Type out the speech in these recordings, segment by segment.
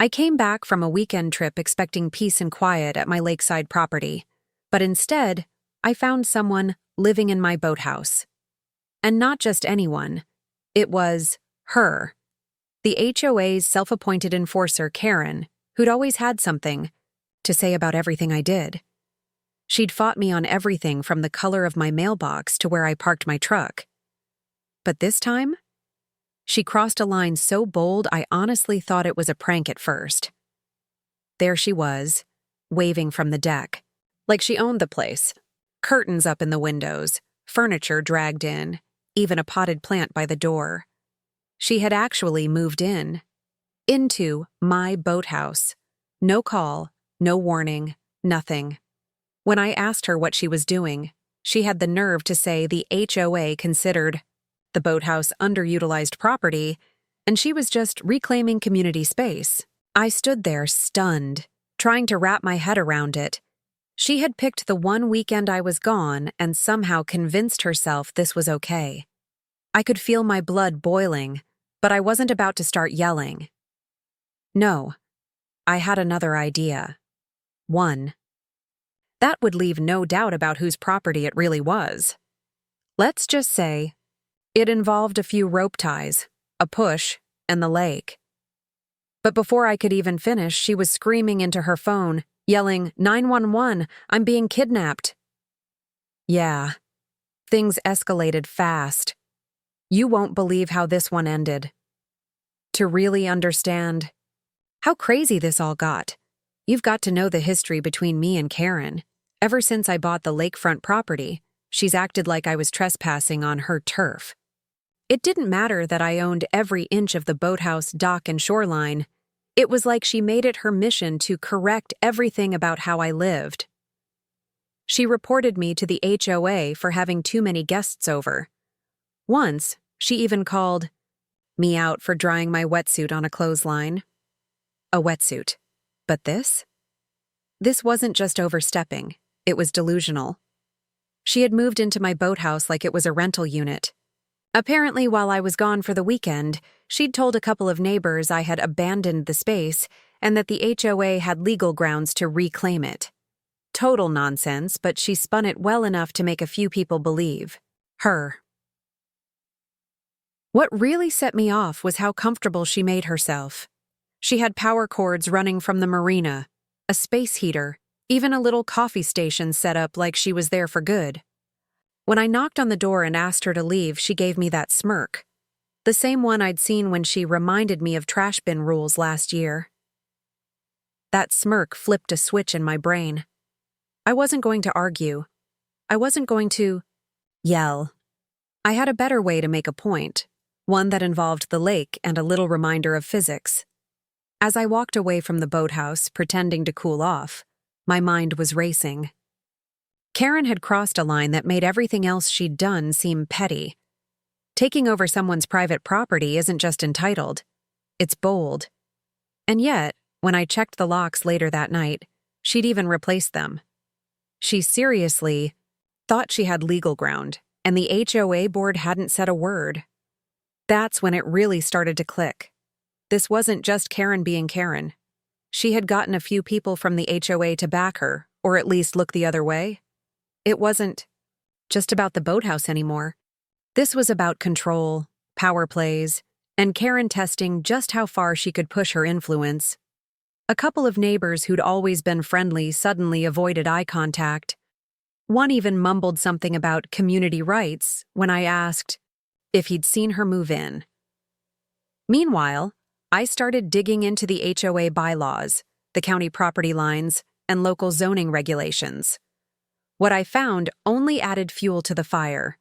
I came back from a weekend trip expecting peace and quiet at my lakeside property, but instead, I found someone living in my boathouse. And not just anyone. It was her. The HOA's self-appointed enforcer, Karen, who'd always had something to say about everything I did. She'd fought me on everything from the color of my mailbox to where I parked my truck. But this time, she crossed a line so bold I honestly thought it was a prank at first. There she was, waving from the deck, like she owned the place. Curtains up in the windows, furniture dragged in, even a potted plant by the door. She had actually moved into my boathouse. No call, no warning, nothing. When I asked her what she was doing, she had the nerve to say the HOA considered the boathouse underutilized property, and she was just reclaiming community space. I stood there stunned, trying to wrap my head around it. She had picked the one weekend I was gone and somehow convinced herself this was okay. I could feel my blood boiling, but I wasn't about to start yelling. No, I had another idea. One. That would leave no doubt about whose property it really was. Let's just say it involved a few rope ties, a push, and the lake. But before I could even finish, she was screaming into her phone, yelling, "911, I'm being kidnapped." Yeah, things escalated fast. You won't believe how this one ended. To really understand how crazy this all got, you've got to know the history between me and Karen. Ever since I bought the lakefront property, she's acted like I was trespassing on her turf. It didn't matter that I owned every inch of the boathouse dock and shoreline. It was like she made it her mission to correct everything about how I lived. She reported me to the HOA for having too many guests over. Once, she even called me out for drying my wetsuit on a clothesline. A wetsuit. But this? This wasn't just overstepping, it was delusional. She had moved into my boathouse like it was a rental unit. Apparently, while I was gone for the weekend, she'd told a couple of neighbors I had abandoned the space and that the HOA had legal grounds to reclaim it. Total nonsense, but she spun it well enough to make a few people believe her. What really set me off was how comfortable she made herself. She had power cords running from the marina, a space heater, even a little coffee station set up like she was there for good. When I knocked on the door and asked her to leave, she gave me that smirk. The same one I'd seen when she reminded me of trash bin rules last year. That smirk flipped a switch in my brain. I wasn't going to argue. I wasn't going to yell. I had a better way to make a point, one that involved the lake and a little reminder of physics. As I walked away from the boathouse, pretending to cool off, my mind was racing. Karen had crossed a line that made everything else she'd done seem petty. Taking over someone's private property isn't just entitled, it's bold. And yet, when I checked the locks later that night, she'd even replaced them. She seriously thought she had legal ground, and the HOA board hadn't said a word. That's when it really started to click. This wasn't just Karen being Karen. She had gotten a few people from the HOA to back her, or at least look the other way. It wasn't just about the boathouse anymore. This was about control, power plays, and Karen testing just how far she could push her influence. A couple of neighbors who'd always been friendly suddenly avoided eye contact. One even mumbled something about community rights when I asked if he'd seen her move in. Meanwhile, I started digging into the HOA bylaws, the county property lines, and local zoning regulations. What I found only added fuel to the fire.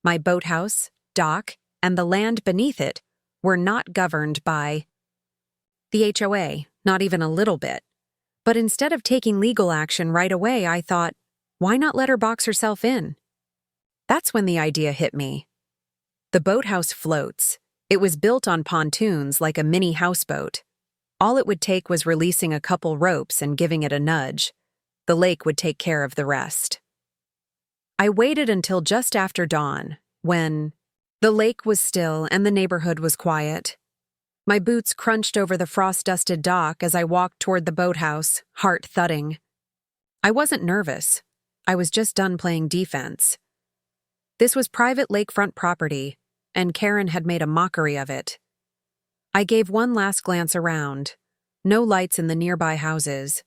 My boathouse, dock, and the land beneath it were not governed by the HOA, not even a little bit. But instead of taking legal action right away, I thought, why not let her box herself in? That's when the idea hit me. The boathouse floats. It was built on pontoons like a mini houseboat. All it would take was releasing a couple ropes and giving it a nudge. The lake would take care of the rest. I waited until just after dawn, when the lake was still and the neighborhood was quiet. My boots crunched over the frost-dusted dock as I walked toward the boathouse, heart thudding. I wasn't nervous. I was just done playing defense. This was private lakefront property, and Karen had made a mockery of it. I gave one last glance around. No lights in the nearby houses.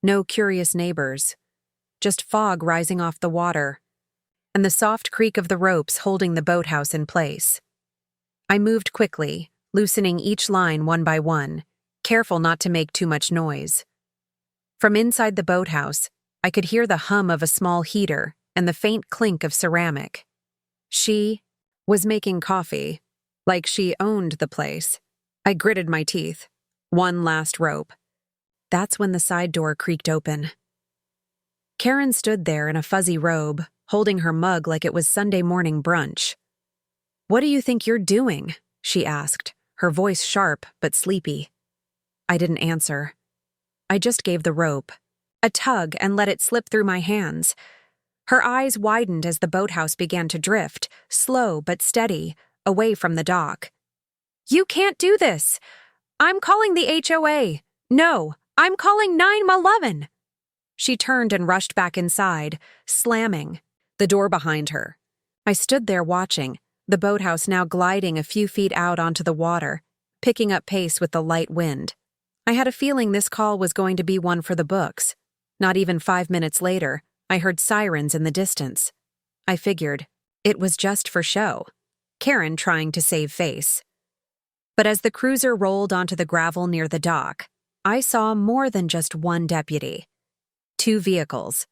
No curious neighbors. Just fog rising off the water, and the soft creak of the ropes holding the boathouse in place. I moved quickly, loosening each line one by one, careful not to make too much noise. From inside the boathouse, I could hear the hum of a small heater and the faint clink of ceramic. She was making coffee, like she owned the place. I gritted my teeth. One last rope. That's when the side door creaked open. Karen stood there in a fuzzy robe, holding her mug like it was Sunday morning brunch. "What do you think you're doing?" she asked, her voice sharp but sleepy. I didn't answer. I just gave the rope a tug and let it slip through my hands. Her eyes widened as the boathouse began to drift, slow but steady, away from the dock. "You can't do this! I'm calling the HOA! No, I'm calling 911!" She turned and rushed back inside, slamming the door behind her. I stood there watching, the boathouse now gliding a few feet out onto the water, picking up pace with the light wind. I had a feeling this call was going to be one for the books. Not even 5 minutes later, I heard sirens in the distance. I figured it was just for show. Karen trying to save face. But as the cruiser rolled onto the gravel near the dock, I saw more than just one deputy. 2 vehicles.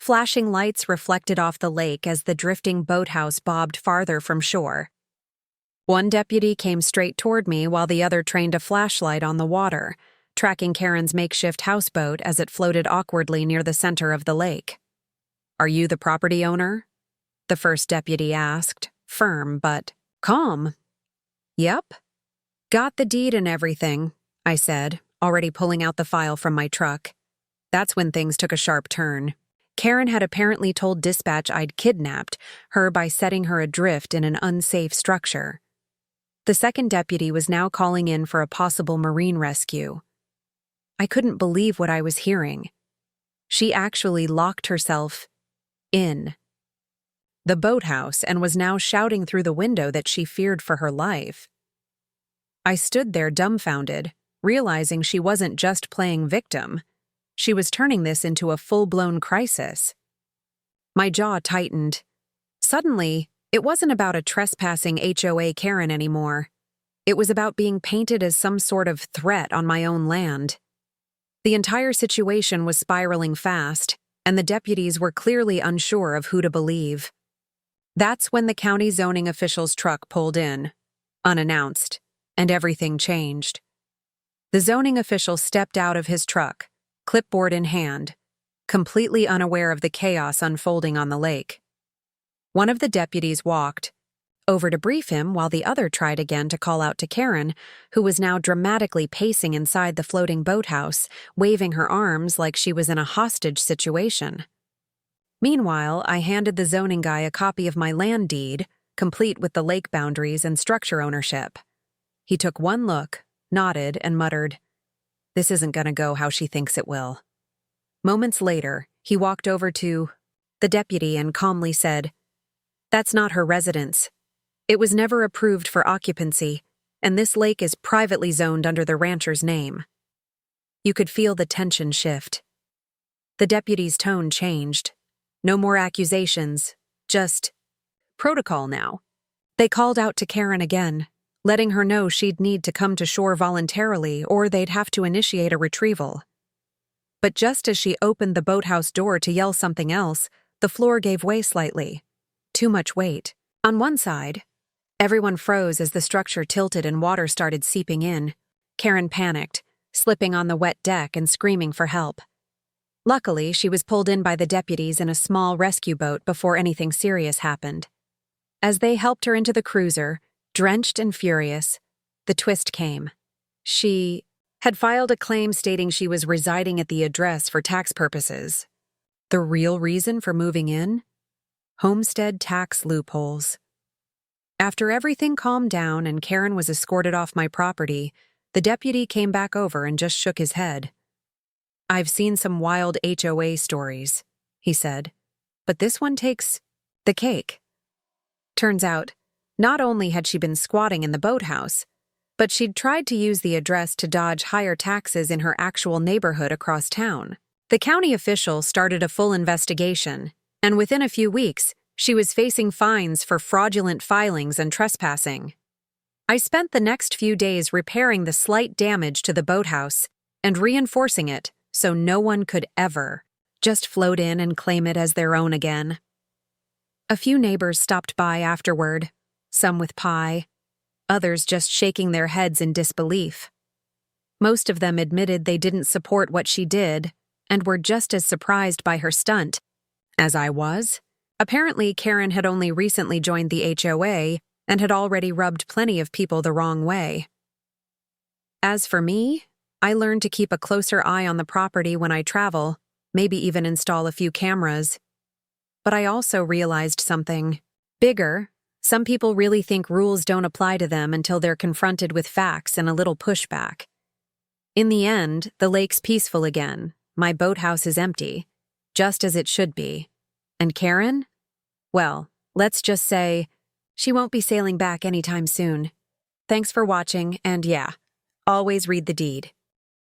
Flashing lights reflected off the lake as the drifting boathouse bobbed farther from shore. One deputy came straight toward me while the other trained a flashlight on the water, tracking Karen's makeshift houseboat as it floated awkwardly near the center of the lake. "Are you the property owner?" the first deputy asked, firm but calm. "Yep. Got the deed and everything," I said, already pulling out the file from my truck. That's when things took a sharp turn. Karen had apparently told dispatch I'd kidnapped her by setting her adrift in an unsafe structure. The second deputy was now calling in for a possible marine rescue. I couldn't believe what I was hearing. She actually locked herself in the boathouse and was now shouting through the window that she feared for her life. I stood there dumbfounded, realizing she wasn't just playing victim. She was turning this into a full-blown crisis. My jaw tightened. Suddenly, it wasn't about a trespassing HOA Karen anymore. It was about being painted as some sort of threat on my own land. The entire situation was spiraling fast, and the deputies were clearly unsure of who to believe. That's when the county zoning official's truck pulled in, unannounced, and everything changed. The zoning official stepped out of his truck, clipboard in hand, completely unaware of the chaos unfolding on the lake. One of the deputies walked over to brief him while the other tried again to call out to Karen, who was now dramatically pacing inside the floating boathouse, waving her arms like she was in a hostage situation. Meanwhile, I handed the zoning guy a copy of my land deed, complete with the lake boundaries and structure ownership. He took one look, nodded, and muttered, "This isn't gonna go how she thinks it will." Moments later, he walked over to the deputy and calmly said, "That's not her residence. It was never approved for occupancy, and this lake is privately zoned under the rancher's name." You could feel the tension shift. The deputy's tone changed. No more accusations, just protocol now. They called out to Karen again, letting her know she'd need to come to shore voluntarily or they'd have to initiate a retrieval. But just as she opened the boathouse door to yell something else, the floor gave way slightly. Too much weight. On one side, everyone froze as the structure tilted and water started seeping in. Karen panicked, slipping on the wet deck and screaming for help. Luckily, she was pulled in by the deputies in a small rescue boat before anything serious happened. As they helped her into the cruiser, drenched and furious, the twist came. She had filed a claim stating she was residing at the address for tax purposes. The real reason for moving in? Homestead tax loopholes. After everything calmed down and Karen was escorted off my property, the deputy came back over and just shook his head. "I've seen some wild HOA stories," he said, "but this one takes the cake." Turns out, not only had she been squatting in the boathouse, but she'd tried to use the address to dodge higher taxes in her actual neighborhood across town. The county official started a full investigation, and within a few weeks, she was facing fines for fraudulent filings and trespassing. I spent the next few days repairing the slight damage to the boathouse and reinforcing it so no one could ever just float in and claim it as their own again. A few neighbors stopped by afterward, some with pie, others just shaking their heads in disbelief. Most of them admitted they didn't support what she did and were just as surprised by her stunt as I was. Apparently, Karen had only recently joined the HOA and had already rubbed plenty of people the wrong way. As for me, I learned to keep a closer eye on the property when I travel, maybe even install a few cameras. But I also realized something bigger. Some people really think rules don't apply to them until they're confronted with facts and a little pushback. In the end, the lake's peaceful again. My boathouse is empty, just as it should be. And Karen? Well, let's just say she won't be sailing back anytime soon. Thanks for watching, and yeah, always read the deed.